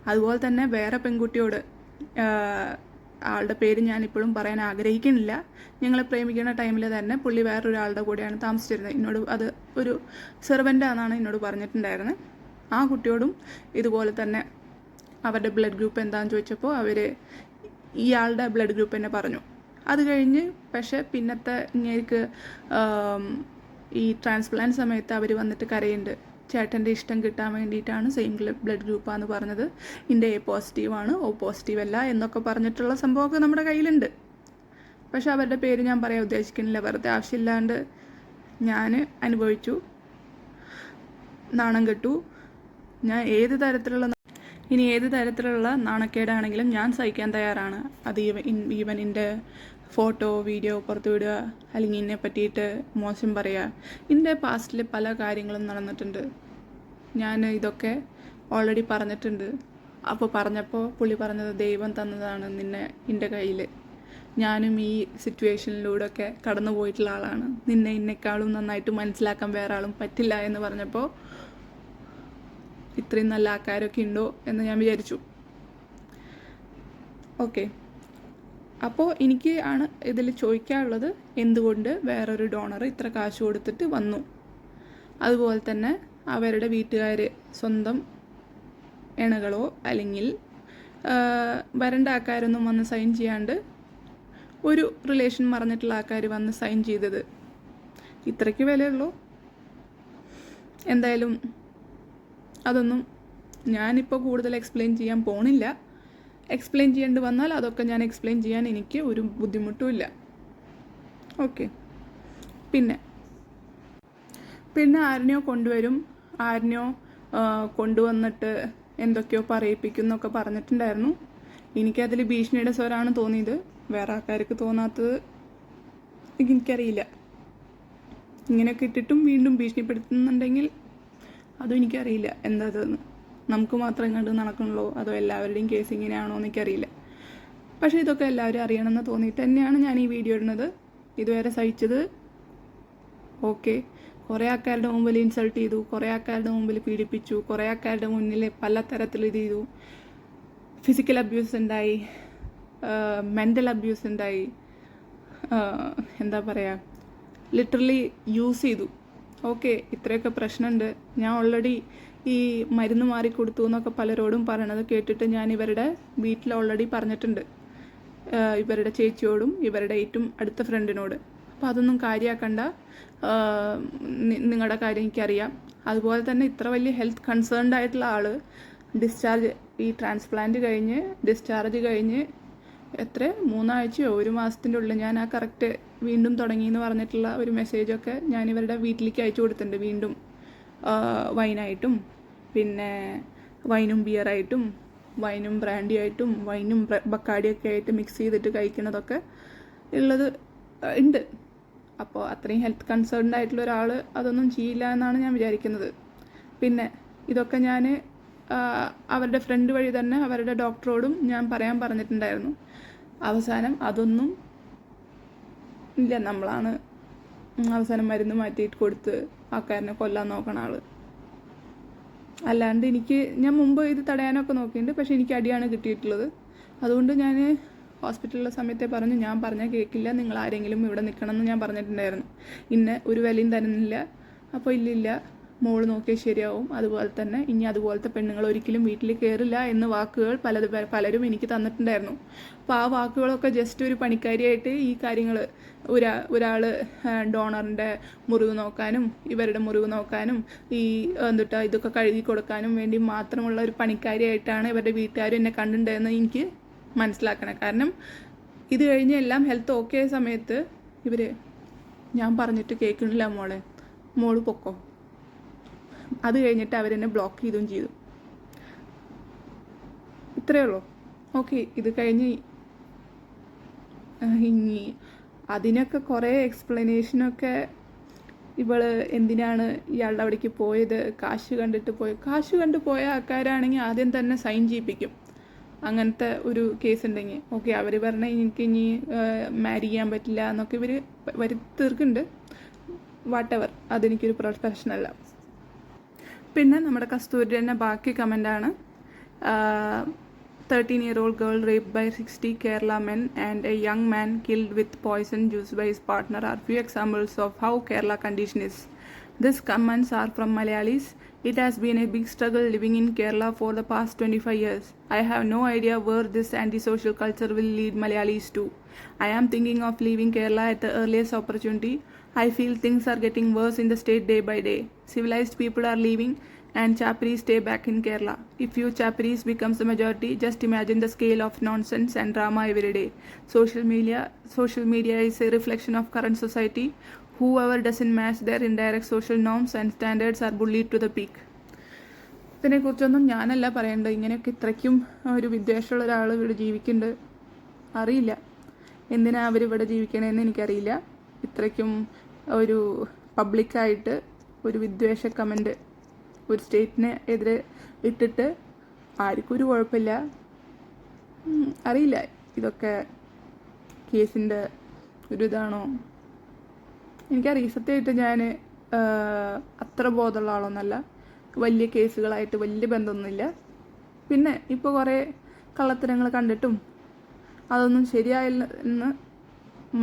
അതുപോലെ തന്നെ വേറെ പെൺകുട്ടിയോട്, ആളുടെ പേര് ഞാനിപ്പോഴും പറയാൻ ആഗ്രഹിക്കുന്നില്ല, ഞങ്ങൾ പ്രേമിക്കുന്ന ടൈമിൽ തന്നെ പുള്ളി വേറൊരാളുടെ കൂടെയാണ് താമസിച്ചിരുന്നത്. എന്നോട് അത് ഒരു സെർവൻ്റാണെന്നാണ് എന്നോട് പറഞ്ഞിട്ടുണ്ടായിരുന്നത്. ആ കുട്ടിയോടും ഇതുപോലെ തന്നെ അവരുടെ ബ്ലഡ് ഗ്രൂപ്പ് എന്താണെന്ന് ചോദിച്ചപ്പോൾ അവർ ഇയാളുടെ ബ്ലഡ് ഗ്രൂപ്പ് തന്നെ പറഞ്ഞു. അത് കഴിഞ്ഞ് പക്ഷേ പിന്നത്തെ ഇങ്ങേക്ക് ഈ ട്രാൻസ്പ്ലാന്റ് സമയത്ത് അവർ വന്നിട്ട് കരയുണ്ട്. ചേട്ടൻ്റെ ഇഷ്ടം കിട്ടാൻ വേണ്ടിയിട്ടാണ് സെയിം ബ്ലഡ് ഗ്രൂപ്പാന്ന് പറഞ്ഞത്, എൻ്റെ എ പോസിറ്റീവാണ്, ഓ പോസിറ്റീവ് അല്ല എന്നൊക്കെ പറഞ്ഞിട്ടുള്ള സംഭവമൊക്കെ നമ്മുടെ കയ്യിലുണ്ട്. പക്ഷെ അവരുടെ പേര് ഞാൻ പറയാൻ ഉദ്ദേശിക്കുന്നില്ല. വെറുതെ ആവശ്യമില്ലാണ്ട് ഞാൻ അനുഭവിച്ചു, നാണം കെട്ടു. ഞാൻ ഏത് തരത്തിലുള്ള നാണക്കേടാണെങ്കിലും ഞാൻ സഹിക്കാൻ തയ്യാറാണ്. അത് ഈവൻ എൻ്റെ ഫോട്ടോ വീഡിയോ പുറത്തു വിടുക, അല്ലെങ്കിൽ എന്നെ പറ്റിയിട്ട് മോശം പറയുക. എൻ്റെ പാസ്റ്റിൽ പല കാര്യങ്ങളും നടന്നിട്ടുണ്ട്. ഞാൻ ഇതൊക്കെ ഓൾറെഡി പറഞ്ഞിട്ടുണ്ട്. അപ്പോൾ പറഞ്ഞപ്പോൾ പുള്ളി പറഞ്ഞത് ദൈവം തന്നതാണ് നിന്നെ എൻ്റെ കയ്യിൽ. ഞാനും ഈ സിറ്റുവേഷനിലൂടെയൊക്കെ കടന്നു പോയിട്ടുള്ള ആളാണ്. നിന്നെ എന്നെക്കാളും നന്നായിട്ട് മനസ്സിലാക്കാൻ വേറെ ആളും പറ്റില്ല എന്ന് പറഞ്ഞപ്പോൾ ഇത്രയും നല്ല ആൾക്കാരൊക്കെ ഉണ്ടോ എന്ന് ഞാൻ വിചാരിച്ചു. ഓക്കെ. അപ്പോൾ എനിക്ക് ആണ് ഇതിൽ ചോദിക്കാനുള്ളത്, എന്തുകൊണ്ട് വേറൊരു ഡോണർ ഇത്ര കാശ് കൊടുത്തിട്ട് വന്നു? അതുപോലെ തന്നെ അവരുടെ വീട്ടുകാർ സ്വന്തം ഇണകളോ അല്ലെങ്കിൽ വരേണ്ട ആൾക്കാരൊന്നും വന്ന് സൈൻ ചെയ്യാണ്ട് ഒരു റിലേഷൻ മറന്നിട്ടുള്ള ആൾക്കാർ വന്ന് സൈൻ ചെയ്തത് ഇത്രയ്ക്ക് വിലയുള്ളൂ? എന്തായാലും അതൊന്നും ഞാനിപ്പോൾ കൂടുതൽ എക്സ്പ്ലെയിൻ ചെയ്യാൻ പോണില്ല. എക്സ്പ്ലെയിൻ ചെയ്യേണ്ടി വന്നാൽ അതൊക്കെ ഞാൻ എക്സ്പ്ലെയിൻ ചെയ്യാൻ എനിക്ക് ഒരു ബുദ്ധിമുട്ടുമില്ല. ഓക്കെ. പിന്നെ ആരിനെയോ കൊണ്ടുവരും, ആരിനെയോ കൊണ്ടുവന്നിട്ട് എന്തൊക്കെയോ പറയിപ്പിക്കും എന്നൊക്കെ പറഞ്ഞിട്ടുണ്ടായിരുന്നു. എനിക്കതിൽ ഭീഷണിയുടെ സ്വരമാണ് തോന്നിയത്. വേറെ ആൾക്കാർക്ക് തോന്നാത്തത് എനിക്കറിയില്ല. ഇങ്ങനെയൊക്കെ ഇട്ടിട്ടും വീണ്ടും ഭീഷണിപ്പെടുത്തുന്നുണ്ടെങ്കിൽ അതും എനിക്കറിയില്ല എന്താ അതെന്ന്. നമുക്ക് മാത്രം കണ്ട് നടക്കണല്ലോ, അതോ എല്ലാവരുടെയും കേസ് ഇങ്ങനെയാണോ എന്ന് എനിക്കറിയില്ല. പക്ഷേ ഇതൊക്കെ എല്ലാവരും അറിയണമെന്ന് തോന്നിയിട്ട് തന്നെയാണ് ഞാൻ ഈ വീഡിയോ ഇടുന്നത്. ഇതുവരെ സഹിച്ചത് ഓക്കെ. കുറേ ആൾക്കാരുടെ മുമ്പിൽ ഇൻസൾട്ട് ചെയ്തു, കുറേ ആൾക്കാരുടെ മുമ്പിൽ പീഡിപ്പിച്ചു, കുറേ ആൾക്കാരുടെ മുന്നിൽ പല തരത്തിൽ ഇത് ചെയ്തു. ഫിസിക്കൽ അബ്യൂസ് ഉണ്ടായി, മെൻ്റൽ അബ്യൂസ് ഉണ്ടായി, എന്താ പറയുക, ലിറ്ററലി യൂസ് ചെയ്തു. ഓക്കെ, ഇത്രയൊക്കെ പ്രശ്നമുണ്ട്. ഞാൻ ഓൾറെഡി ഈ മരുന്ന് മാറിക്കൊടുത്തു എന്നൊക്കെ പലരോടും പറയണത് കേട്ടിട്ട് ഞാൻ ഇവരുടെ വീട്ടിൽ ഓൾറെഡി പറഞ്ഞിട്ടുണ്ട്, ഇവരുടെ ചേച്ചിയോടും ഇവരുടെ ഏറ്റവും അടുത്ത ഫ്രണ്ടിനോട്. അപ്പോൾ അതൊന്നും കാര്യമാക്കണ്ട, നിങ്ങളുടെ കാര്യം എനിക്കറിയാം. അതുപോലെ തന്നെ ഇത്ര വലിയ ഹെൽത്ത് കൺസേൺഡ് ആയിട്ടുള്ള ആൾ ഈ ട്രാൻസ്പ്ലാന്റ് കഴിഞ്ഞ് ഡിസ്ചാർജ് കഴിഞ്ഞ് 3 ആഴ്ചയോ 1 മാസത്തിൻ്റെ ഉള്ളിൽ ഞാൻ ആ കറക്റ്റ് വീണ്ടും തുടങ്ങിയെന്ന് പറഞ്ഞിട്ടുള്ള ഒരു മെസ്സേജൊക്കെ ഞാൻ ഇവരുടെ വീട്ടിലേക്ക് അയച്ചു കൊടുത്തിട്ടുണ്ട്. വീണ്ടും വൈനായിട്ടും പിന്നെ വൈനും ബിയറായിട്ടും വൈനും ബ്രാൻഡിയായിട്ടും വൈനും ബക്കാഡിയൊക്കെ ആയിട്ട് മിക്സ് ചെയ്തിട്ട് കഴിക്കുന്നതൊക്കെ ഉള്ളത് ഉണ്ട്. അപ്പോൾ അത്രയും ഹെൽത്ത് കൺസേൺഡ് ആയിട്ടുള്ള ഒരാൾ അതൊന്നും ചെയ്യില്ല എന്നാണ് ഞാൻ വിചാരിക്കുന്നത്. പിന്നെ ഇതൊക്കെ ഞാൻ അവരുടെ ഫ്രണ്ട് വഴി തന്നെ അവരുടെ ഡോക്ടറോടും ഞാൻ പറയാൻ പറഞ്ഞിട്ടുണ്ടായിരുന്നു. അവസാനം അതൊന്നും ഇല്ല, നമ്മളാണ് അവസാനം മരുന്ന് മാറ്റിയിട്ട് കൊടുത്ത് ആൾക്കാരനെ കൊല്ലാൻ നോക്കണ ആൾ. അല്ലാണ്ട് ഞാൻ മുമ്പ് ഇത് തടയാനൊക്കെ നോക്കിയിട്ടുണ്ട്, പക്ഷേ എനിക്ക് അടിയാണ് കിട്ടിയിട്ടുള്ളത്. അതുകൊണ്ട് ഞാൻ ഹോസ്പിറ്റലിലെ സമയത്തെ പറഞ്ഞു, ഞാൻ പറഞ്ഞാൽ കേൾക്കില്ല, നിങ്ങൾ ആരെങ്കിലും ഇവിടെ നിൽക്കണം എന്ന് ഞാൻ പറഞ്ഞിട്ടുണ്ടായിരുന്നു. ഇന്നെ ഒരു വിലയും തരുന്നില്ല, അപ്പോൾ ഇല്ലില്ല മോള് നോക്കിയാൽ ശരിയാവും, അതുപോലെ തന്നെ ഇനി അതുപോലത്തെ പെണ്ണുങ്ങൾ ഒരിക്കലും വീട്ടിൽ കയറില്ല എന്ന് വാക്കുകൾ പലരും എനിക്ക് തന്നിട്ടുണ്ടായിരുന്നു. അപ്പോൾ ആ വാക്കുകളൊക്കെ ജസ്റ്റ് ഒരു പണിക്കാരിയായിട്ട് ഈ കാര്യങ്ങൾ ഒരാൾ ഡോണറിൻ്റെ മുറിവ് നോക്കാനും ഇവരുടെ മുറിവ് നോക്കാനും ഇതൊക്കെ കഴുകി കൊടുക്കാനും വേണ്ടി മാത്രമുള്ള ഒരു പണിക്കാരിയായിട്ടാണ് ഇവരുടെ വീട്ടുകാരും എന്നെ കണ്ടിട്ടുണ്ടെന്ന് എനിക്ക് മനസ്സിലാക്കണം. കാരണം ഇത് കഴിഞ്ഞ് എല്ലാം ഹെൽത്ത് ഓക്കെ ആയ സമയത്ത് ഇവർ ഞാൻ പറഞ്ഞിട്ട് കേൾക്കണില്ല മോള് പൊക്കോ, അത് കഴിഞ്ഞിട്ട് അവരെന്നെ ബ്ലോക്ക് ചെയ്തു. ഇത്രയേ ഉള്ളൂ. ഓക്കെ, ഇത് കഴിഞ്ഞ് ഇനി അതിനൊക്കെ കുറേ എക്സ്പ്ലനേഷനൊക്കെ ഇവൾ എന്തിനാണ് ഇയാളുടെ അവിടേക്ക് പോയത്, കാശ് കണ്ടു പോയ ആൾക്കാരാണെങ്കിൽ ആദ്യം തന്നെ സൈൻ ചെയ്യിപ്പിക്കും. അങ്ങനത്തെ ഒരു കേസ് ഉണ്ടെങ്കിൽ ഓക്കെ, അവർ പറഞ്ഞാൽ എനിക്ക് ഇനി മാരി ചെയ്യാൻ പറ്റില്ല എന്നൊക്കെ ഇവർ വരുത്തീർക്കുന്നുണ്ട്. വാട്ടെവർ, അതെനിക്കൊരു പ്രശ്നമല്ല. പിന്നെ നമ്മുടെ കസ്തൂരി തന്നെ ബാക്കി കമൻ്റാണ്. 13-year-old girl raped by 60 Kerala men and a young man killed with poison juice by his partner are few examples of how Kerala condition is. These comments are from Malayalis. It has been a big struggle living in Kerala for the past 25 years. I have no idea where this antisocial culture will lead Malayalis to. I am thinking of leaving Kerala at the earliest opportunity. I feel things are getting worse in the state day by day. Civilized people are leaving and Chaparis stay back in Kerala. If few Chaparis becomes the majority, just imagine the scale of nonsense and drama every day. Social media is a reflection of current society. Whoever doesn't match their indirect social norms and standards are bullied to the peak. ഇതിനെക്കുറിച്ചൊന്നും ഞാനല്ല പറയേണ്ടത്. ഇങ്ങനെയൊക്കെ ഇത്രയ്ക്കും ഒരു വിദ്വേഷമുള്ള ഒരാൾ ഇവിടെ ജീവിക്കുന്നുണ്ട്. അറിയില്ല എന്തിനാ അവരിവിടെ ജീവിക്കണമെന്ന് എനിക്കറിയില്ല. ഇത്രയ്ക്കും ഒരു പബ്ലിക്കായിട്ട് ഒരു വിദ്വേഷ കമൻറ്റ് ഒരു സ്റ്റേറ്റിന് എതിരെ ഇട്ടിട്ട് ആർക്കും ഒരു കുഴപ്പമില്ല. അറിയില്ല ഇതൊക്കെ കേസിൻ്റെ ഒരു ഇതാണോ എനിക്കറിയാം. സത്യമായിട്ട് ഞാൻ അത്ര ബോധമുള്ള ആളൊന്നുമല്ല. വലിയ കേസുകളായിട്ട് വലിയ ബന്ധമൊന്നുമില്ല. പിന്നെ ഇപ്പോൾ കുറേ കള്ളത്തരങ്ങൾ കണ്ടിട്ടും അതൊന്നും ശരിയായില്ല എന്ന്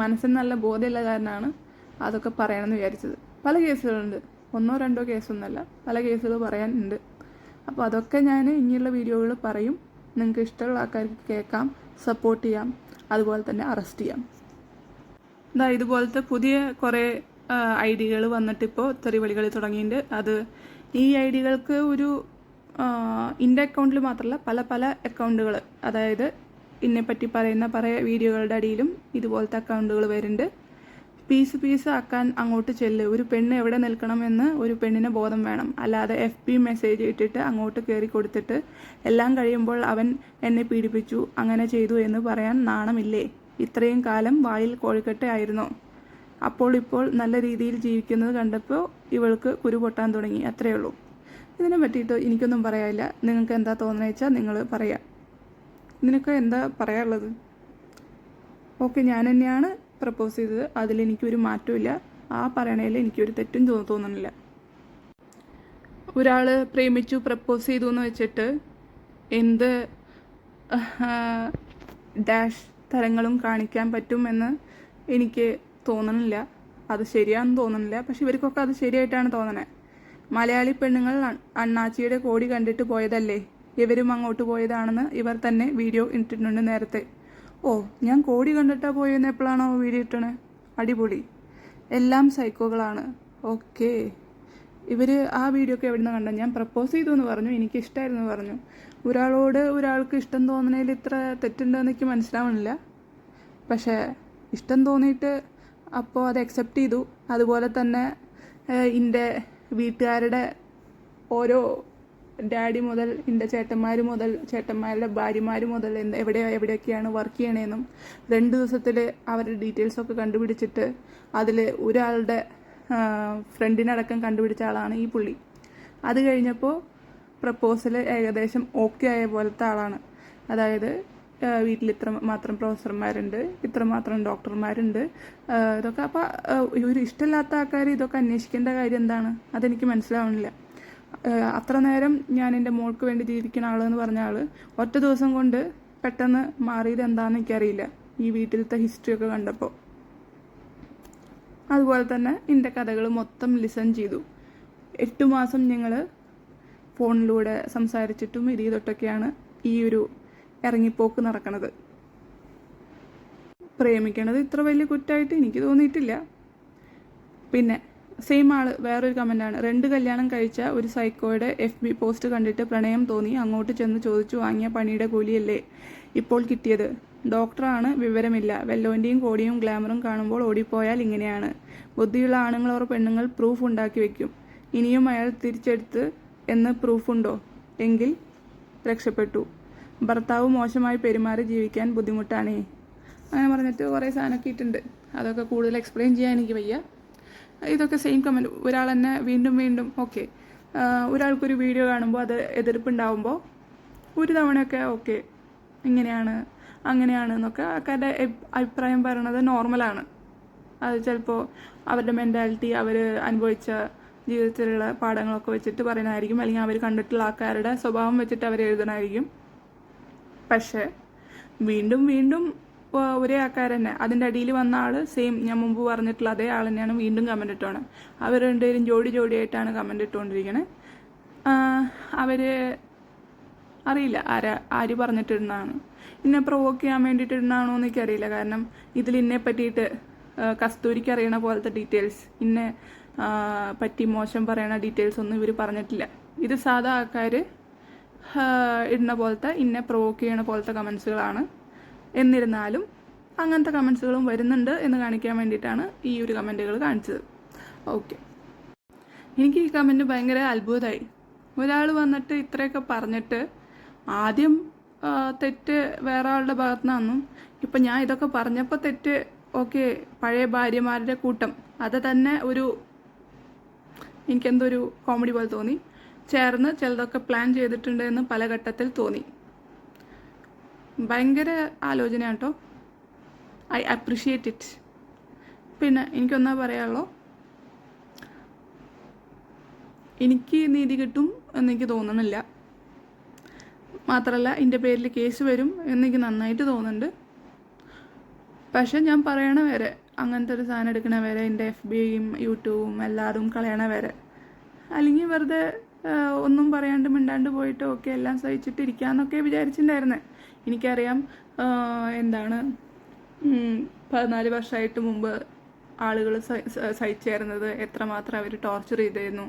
മനസ്സിന് നല്ല ബോധമുള്ള കാരണമാണ് അതൊക്കെ പറയണമെന്ന് വിചാരിച്ചത്. പല കേസുകളുണ്ട്, 1-2 കേസൊന്നുമല്ല, പല കേസുകൾ പറയാനുണ്ട്. അപ്പോൾ അതൊക്കെ ഞാൻ ഇനിയുള്ള വീഡിയോകൾ പറയും. നിങ്ങൾക്ക് ഇഷ്ടമുള്ള ആൾക്കാർക്ക് കേൾക്കാം, സപ്പോർട്ട് ചെയ്യാം, അതുപോലെ തന്നെ അറസ്റ്റ് ചെയ്യാം. ഇതുപോലത്തെ പുതിയ കുറേ ഐഡികൾ വന്നിട്ടിപ്പോൾ തെറിവിളികൾ തുടങ്ങിയിട്ടുണ്ട്. അത് ഈ ഐഡികൾക്ക് ഒരു എൻ്റെ അക്കൗണ്ടിൽ മാത്രമല്ല പല അക്കൗണ്ടുകൾ, അതായത് ഇതിനെപ്പറ്റി പറയുന്ന വീഡിയോകളുടെ അടിയിലും ഇതുപോലത്തെ അക്കൗണ്ടുകൾ വരുന്നുണ്ട്. പീസ് ആക്കാൻ അങ്ങോട്ട് ചെല്ല്. ഒരു പെണ്ണ് എവിടെ നിൽക്കണമെന്ന് ഒരു പെണ്ണിന് ബോധം വേണം. അല്ലാതെ FB മെസ്സേജ് ഇട്ടിട്ട് അങ്ങോട്ട് കയറി കൊടുത്തിട്ട് എല്ലാം കഴിയുമ്പോൾ അവൻ എന്നെ പീഡിപ്പിച്ചു അങ്ങനെ ചെയ്തു എന്ന് പറയാൻ നാണമില്ലേ? ഇത്രയും കാലം വായിൽ കോഴിക്കട്ട ആയിരുന്നോ? ഇപ്പോൾ നല്ല രീതിയിൽ ജീവിക്കുന്നത് കണ്ടപ്പോൾ ഇവൾക്ക് കുരു പൊട്ടാൻ തുടങ്ങി. അത്രയേ ഉള്ളൂ. ഇതിനെ പറ്റിയിട്ട് എനിക്കൊന്നും പറയാനില്ല. നിങ്ങൾക്ക് എന്താ തോന്നുന്നത് വെച്ചാൽ നിങ്ങൾ പറയാം. ഇതിനൊക്കെ എന്താ പറയാനുള്ളത്? ഓക്കെ, ഞാൻ തന്നെയാണ് പ്രപ്പോസ് ചെയ്തത്, അതിലെനിക്കൊരു മാറ്റമില്ല. ആ പറയണതിൽ എനിക്കൊരു തെറ്റും തോന്നുന്നില്ല. ഒരാൾ പ്രേമിച്ചു പ്രപ്പോസ് ചെയ്തു എന്ന് വെച്ചിട്ട് എന്ത് ഡാഷ് തരങ്ങളും കാണിക്കാൻ പറ്റുമെന്ന് എനിക്ക് തോന്നണില്ല. അത് ശരിയാണെന്ന് തോന്നണില്ല. പക്ഷെ ഇവർക്കൊക്കെ അത് ശരിയായിട്ടാണ് തോന്നണേ. മലയാളി പെണ്ണുങ്ങൾ അണ്ണാച്ചിയുടെ കോടി കണ്ടിട്ട് പോയതല്ലേ, ഇവരും അങ്ങോട്ട് പോയതാണെന്ന് ഇവർ തന്നെ വീഡിയോ ഇട്ടിട്ടുണ്ട് നേരത്തെ. ഓ, ഞാൻ കോടി കണ്ടിട്ടാ പോയെന്ന് എപ്പോഴാണോ വീഡിയോ ഇട്ടണേ? അടിപൊളി. എല്ലാം സൈക്കോകളാണ്. ഓക്കെ, ഇവർ ആ വീഡിയോ ഒക്കെ എവിടെ നിന്ന് കണ്ട? ഞാൻ പ്രപ്പോസ് ചെയ്തു എന്ന് പറഞ്ഞു, എനിക്ക് ഇഷ്ടമായിരുന്നു എന്ന് പറഞ്ഞു. ഒരാൾക്ക് ഇഷ്ടം തോന്നണതിൽ ഇത്ര തെറ്റുണ്ടെന്ന് എനിക്ക് മനസ്സിലാവണില്ല. പക്ഷേ ഇഷ്ടം തോന്നിയിട്ട് അപ്പോൾ അത് അക്സെപ്റ്റ് ചെയ്തു. അതുപോലെ തന്നെ എൻ്റെ വീട്ടുകാരുടെ ഓരോ ഡാഡി മുതൽ എൻ്റെ ചേട്ടന്മാർ മുതൽ ചേട്ടന്മാരുടെ ഭാര്യമാർ മുതൽ എവിടെയൊക്കെയാണ് വർക്ക് ചെയ്യണതെന്നും 2 ദിവസത്തിൽ അവരുടെ ഡീറ്റെയിൽസൊക്കെ കണ്ടുപിടിച്ചിട്ട് അതിൽ ഒരാളുടെ ഫ്രണ്ടിനടക്കം കണ്ടുപിടിച്ച ആളാണ് ഈ പുള്ളി. അത് കഴിഞ്ഞപ്പോൾ പ്രപ്പോസൽ ഏകദേശം ഓക്കെ ആയ പോലത്തെ ആളാണ്. അതായത് വീട്ടിൽ ഇത്ര മാത്രം പ്രൊഫസർമാരുണ്ട്, ഇത്ര മാത്രം ഡോക്ടർമാരുണ്ട്, ഇതൊക്കെ. അപ്പോൾ ഒരു ഇഷ്ടമില്ലാത്ത ആൾക്കാർ ഇതൊക്കെ അന്വേഷിക്കേണ്ട കാര്യം എന്താണ്? അതെനിക്ക് മനസ്സിലാവണില്ല. അത്ര നേരം ഞാൻ എൻ്റെ മോൾക്ക് വേണ്ടി ജീവിക്കുന്ന ആളെന്ന് പറഞ്ഞ ആൾ ഒറ്റ ദിവസം കൊണ്ട് പെട്ടെന്ന് മാറിയത് എന്താണെന്ന് എനിക്കറിയില്ല, ഈ വീട്ടിലത്തെ ഹിസ്റ്ററിയൊക്കെ കണ്ടപ്പോൾ. അതുപോലെ തന്നെ എൻ്റെ കഥകൾ മൊത്തം ലിസൺ ചെയ്തു. 8 മാസം ഞങ്ങൾ ഫോണിലൂടെ സംസാരിച്ചിട്ടും ഇത് ചെയ്തിട്ടൊക്കെയാണ് ഈ ഒരു ഇറങ്ങിപ്പോക്ക് നടക്കണത്. പ്രേമിക്കണത് ഇത്ര വലിയ കുറ്റമായിട്ട് എനിക്ക് തോന്നിയിട്ടില്ല. പിന്നെ സെയിം ആൾ വേറൊരു കമൻ്റാണ്. 2 കല്യാണം കഴിച്ച ഒരു സൈക്കോയുടെ FB പോസ്റ്റ് കണ്ടിട്ട് പ്രണയം തോന്നി അങ്ങോട്ട് ചെന്ന് ചോദിച്ചു വാങ്ങിയ പണിയുടെ കൂലിയല്ലേ ഇപ്പോൾ കിട്ടിയത്. ഡോക്ടറാണ്, വിവരമില്ല, വെല്ലോൻ്റെയും കോടിയും ഗ്ലാമറും കാണുമ്പോൾ ഓടിപ്പോയാൽ ഇങ്ങനെയാണ്. ബുദ്ധിയുള്ള ആണുങ്ങൾ ഓർ പെണ്ണുങ്ങൾ പ്രൂഫ് ഉണ്ടാക്കി വെക്കും. ഇനിയും അയാൾ തിരിച്ചെടുത്ത് എന്ന് പ്രൂഫുണ്ടോ? എങ്കിൽ രക്ഷപ്പെട്ടു. ഭർത്താവ് മോശമായി പെരുമാറി ജീവിക്കാൻ ബുദ്ധിമുട്ടാണേ. അങ്ങനെ പറഞ്ഞിട്ട് കുറേ സാധനമൊക്കെ ഇട്ടുണ്ട്. അതൊക്കെ കൂടുതൽ എക്സ്പ്ലെയിൻ ചെയ്യാൻ എനിക്ക് വയ്യ. ഇതൊക്കെ സെയിം കമൻറ്റ്. ഒരാൾ തന്നെ വീണ്ടും വീണ്ടും ഓക്കെ, ഒരാൾക്കൊരു വീഡിയോ കാണുമ്പോൾ അത് എതിർപ്പുണ്ടാവുമ്പോൾ ഒരു തവണയൊക്കെ ഓക്കെ ഇങ്ങനെയാണ് അങ്ങനെയാണ് എന്നൊക്കെ ആൾക്കാരുടെ അഭിപ്രായം പറയണത് നോർമലാണ്. അത് ചിലപ്പോൾ അവരുടെ മെൻറ്റാലിറ്റി, അവർ അനുഭവിച്ച ജീവിതത്തിലുള്ള പാഠങ്ങളൊക്കെ വെച്ചിട്ട് പറയുന്നതായിരിക്കും, അല്ലെങ്കിൽ അവർ കണ്ടിട്ടുള്ള ആൾക്കാരുടെ സ്വഭാവം വെച്ചിട്ട് അവർ എഴുതണമായിരിക്കും. പക്ഷേ വീണ്ടും വീണ്ടും ഒരേ ആൾക്കാർ തന്നെ, അതിൻ്റെ അടിയിൽ വന്ന ആൾ സെയിം ഞാൻ മുമ്പ് പറഞ്ഞിട്ടുള്ള അതേ ആൾ തന്നെയാണ് വീണ്ടും കമൻ്റ് ഇട്ടോണം. അവർ രണ്ടുപേരും ജോഡിയായിട്ടാണ് കമൻ്റ് ഇട്ടുകൊണ്ടിരിക്കണേ. അവർ അറിയില്ല ആര് പറഞ്ഞിട്ടിരുന്നതാണ്. ഇന്നെ പ്രൊവോക്ക് ചെയ്യാൻ വേണ്ടിയിട്ടിരുന്നാണോ എന്ന് എനിക്കറിയില്ല. കാരണം ഇതിൽ ഇന്നെ പറ്റിയിട്ട് കസ്തൂരിക്ക് അറിയണ പോലത്തെ ഡീറ്റെയിൽസ്, ഇന്നെ പറ്റി മോശം പറയണ ഡീറ്റെയിൽസ് ഒന്നും ഇവർ പറഞ്ഞിട്ടില്ല. ഇത് സാധാ ആൾക്കാർ ഇടുന്ന പോലത്തെ ഇന്നെ പ്രൊവോക്ക് ചെയ്യണ പോലത്തെ കമൻസുകളാണ്. എന്നിരുന്നാലും അങ്ങനത്തെ കമൻസുകളും വരുന്നുണ്ട് എന്ന് കാണിക്കാൻ വേണ്ടിയിട്ടാണ് ഈ ഒരു കമൻറ്റുകൾ കാണിച്ചത്. ഓക്കെ, എനിക്ക് ഈ കമൻറ്റ് ഭയങ്കര അത്ഭുതമായി. ഒരാൾ വന്നിട്ട് ഇത്രയൊക്കെ പറഞ്ഞിട്ട് ആദ്യം തെറ്റ് വേറെ ആളുടെ ഭാഗത്തു നിന്നും, ഇപ്പം ഞാൻ ഇതൊക്കെ പറഞ്ഞപ്പോൾ തെറ്റ് ഓക്കെ പഴയ ഭാര്യമാരുടെ കൂട്ടം, അത് തന്നെ എനിക്കെന്തോ ഒരു കോമഡി പോലെ തോന്നി. ചേർന്ന് ചിലതൊക്കെ പ്ലാൻ ചെയ്തിട്ടുണ്ട് എന്ന് പല ഘട്ടത്തിൽ തോന്നി. ഭയങ്കര ആലോചന കേട്ടോ. I appreciate it. പിന്നെ എനിക്കൊന്നാ പറയാനുള്ളൂ, എനിക്ക് നീതി കിട്ടും എന്നെനിക്ക് തോന്നുന്നില്ല. മാത്രമല്ല എൻ്റെ പേരിൽ കേസ് വരും എന്നെനിക്ക് നന്നായിട്ട് തോന്നുന്നുണ്ട്. പക്ഷെ ഞാൻ പറയണ വരെ, അങ്ങനത്തെ ഒരു സാധനം എടുക്കണ വരെ, എൻ്റെ FBയും യൂട്യൂബും എല്ലാതും കളയണ വരെ, അല്ലെങ്കിൽ വെറുതെ ഒന്നും പറയാണ്ട് മിണ്ടാണ്ട് പോയിട്ട് ഓക്കെ എല്ലാം സഹിച്ചിട്ട് ഇരിക്കാമെന്നൊക്കെ വിചാരിച്ചിട്ടുണ്ടായിരുന്നേ. എനിക്കറിയാം എന്താണ് 14 വർഷമായിട്ട് മുമ്പ് ആളുകൾ സഹിച്ചേരുന്നത്, എത്രമാത്രം അവർ ടോർച്ചർ ചെയ്തിരുന്നു,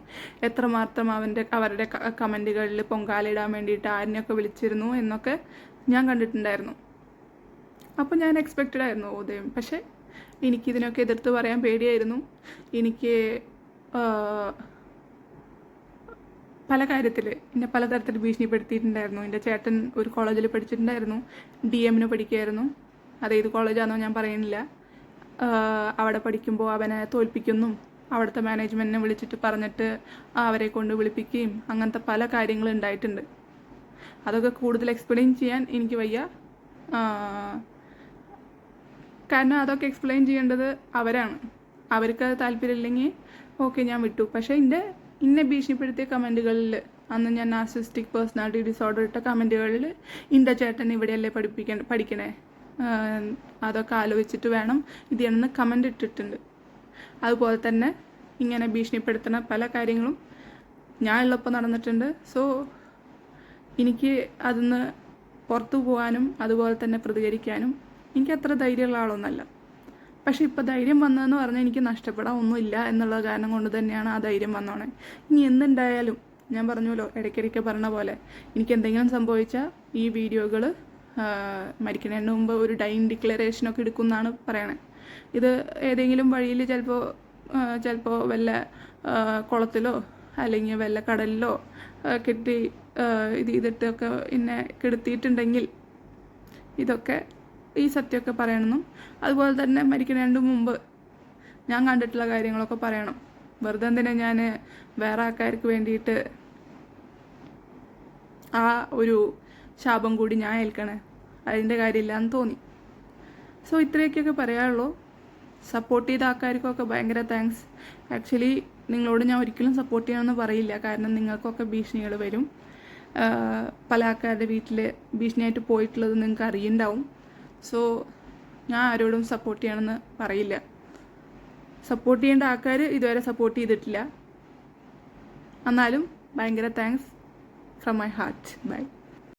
എത്രമാത്രം അവരുടെ കമൻറ്റുകളിൽ പൊങ്കാലിടാൻ വേണ്ടിയിട്ട് ആരിനെയൊക്കെ വിളിച്ചിരുന്നു എന്നൊക്കെ ഞാൻ കണ്ടിട്ടുണ്ടായിരുന്നു. അപ്പോൾ ഞാൻ എക്സ്പെക്റ്റഡ് ആയിരുന്നു ഉദയം. പക്ഷേ എനിക്കിതിനൊക്കെ എതിർത്ത് പറയാൻ പേടിയായിരുന്നു. എനിക്ക് പല കാര്യത്തിൽ എന്നെ പലതരത്തിൽ ഭീഷണിപ്പെടുത്തിയിട്ടുണ്ടായിരുന്നു. എൻ്റെ ചേട്ടൻ ഒരു കോളേജിൽ പഠിച്ചിട്ടുണ്ടായിരുന്നു, DM-ന് പഠിക്കുമായിരുന്നു. അതേത് കോളേജാണെന്നോ ഞാൻ പറയുന്നില്ല. അവിടെ പഠിക്കുമ്പോൾ അവനെ തോൽപ്പിക്കുന്നു, അവിടുത്തെ മാനേജ്മെൻറ്റിനെ വിളിച്ചിട്ട് പറഞ്ഞിട്ട് അവരെ കൊണ്ട് വിളിപ്പിക്കുകയും അങ്ങനത്തെ പല കാര്യങ്ങളും ഉണ്ടായിട്ടുണ്ട്. അതൊക്കെ കൂടുതൽ എക്സ്പ്ലെയിൻ ചെയ്യാൻ എനിക്ക് വയ്യ. കാരണം അതൊക്കെ എക്സ്പ്ലെയിൻ ചെയ്യേണ്ടത് അവരാണ്. അവർക്ക് അത് താല്പര്യമില്ലെങ്കിൽ ഓക്കെ ഞാൻ വിട്ടു. പക്ഷേ ഇന്നെ ഭീഷണിപ്പെടുത്തിയ കമൻറ്റുകളിൽ, അന്ന് ഞാൻ നാർസിസിസ്റ്റിക് പേഴ്സണാലിറ്റി ഡിസോർഡർ ഇട്ട കമൻറ്റുകളിൽ എൻ്റെ ചേട്ടൻ ഇവിടെയല്ലേ പഠിക്കണേ, അതൊക്കെ ആലോചിച്ചിട്ട് വേണം ഇത് ചെയ്യണമെന്ന് കമൻ്റ് ഇട്ടിട്ടുണ്ട്. അതുപോലെ തന്നെ ഇങ്ങനെ ഭീഷണിപ്പെടുത്തുന്ന പല കാര്യങ്ങളും ഞാൻ ഉള്ളപ്പോൾ നടന്നിട്ടുണ്ട്. സോ എനിക്ക് അതിന്ന് പുറത്തു പോകാനും അതുപോലെ തന്നെ പ്രതികരിക്കാനും എനിക്ക് അത്ര ധൈര്യമുള്ള ആളൊന്നുമല്ല. പക്ഷെ ഇപ്പോൾ ധൈര്യം വന്നതെന്ന് പറഞ്ഞാൽ എനിക്ക് നഷ്ടപ്പെടാൻ ഒന്നുമില്ല എന്നുള്ള കാരണം കൊണ്ട് തന്നെയാണ് ആ ധൈര്യം വന്നോണേ. ഇനി എന്തുണ്ടായാലും ഞാൻ പറഞ്ഞല്ലോ, ഇടയ്ക്കിടയ്ക്ക് പറഞ്ഞ പോലെ എനിക്ക് എന്തെങ്കിലും സംഭവിച്ചാൽ ഈ വീഡിയോകൾ മരിക്കുന്നതിന് മുമ്പ് ഒരു ഡൈയിങ് ഡിക്ലറേഷനൊക്കെ എടുക്കുമെന്നാണ് പറയണേ. ഇത് ഏതെങ്കിലും വഴിയിൽ ചിലപ്പോൾ വല്ല കുളത്തിലോ അല്ലെങ്കിൽ വല്ല കടലിലോ കെട്ടി ഇത് ചെയ്തിട്ടൊക്കെ എന്നെ കെടുത്തിയിട്ടുണ്ടെങ്കിൽ ഇതൊക്കെ ഈ സത്യമൊക്കെ പറയണമെന്നും അതുപോലെ തന്നെ മരിക്കുന്നതിന് മുമ്പ് ഞാൻ കണ്ടിട്ടുള്ള കാര്യങ്ങളൊക്കെ പറയണം. വെറുതെ എന്തിനാ ഞാൻ വേറെ ആൾക്കാർക്ക് വേണ്ടിയിട്ട് ആ ഒരു ശാപം കൂടി ഞാൻ ഏൽക്കണേ, അതിൻ്റെ കാര്യമില്ലാന്ന് തോന്നി. സോ ഇത്രയൊക്കെയൊക്കെ പറയാനുള്ളൂ. സപ്പോർട്ട് ചെയ്ത ആൾക്കാർക്കൊക്കെ ഭയങ്കര താങ്ക്സ്. ആക്ച്വലി നിങ്ങളോട് ഞാൻ ഒരിക്കലും സപ്പോർട്ട് ചെയ്യണമെന്ന് പറയില്ല, കാരണം നിങ്ങൾക്കൊക്കെ ഭീഷണികൾ വരും. പല ആൾക്കാരുടെ വീട്ടിൽ ഭീഷണിയായിട്ട് പോയിട്ടുള്ളത് നിങ്ങൾക്ക് അറിയുന്നുണ്ടാവും. സോ ഞാൻ ആരോടും സപ്പോർട്ട് ചെയ്യണമെന്ന് പറയില്ല. സപ്പോർട്ട് ചെയ്യേണ്ട ആൾക്കാർ ഇതുവരെ സപ്പോർട്ട് ചെയ്തിട്ടില്ല. എന്നാലും ഭയങ്കര thanks from my heart. By.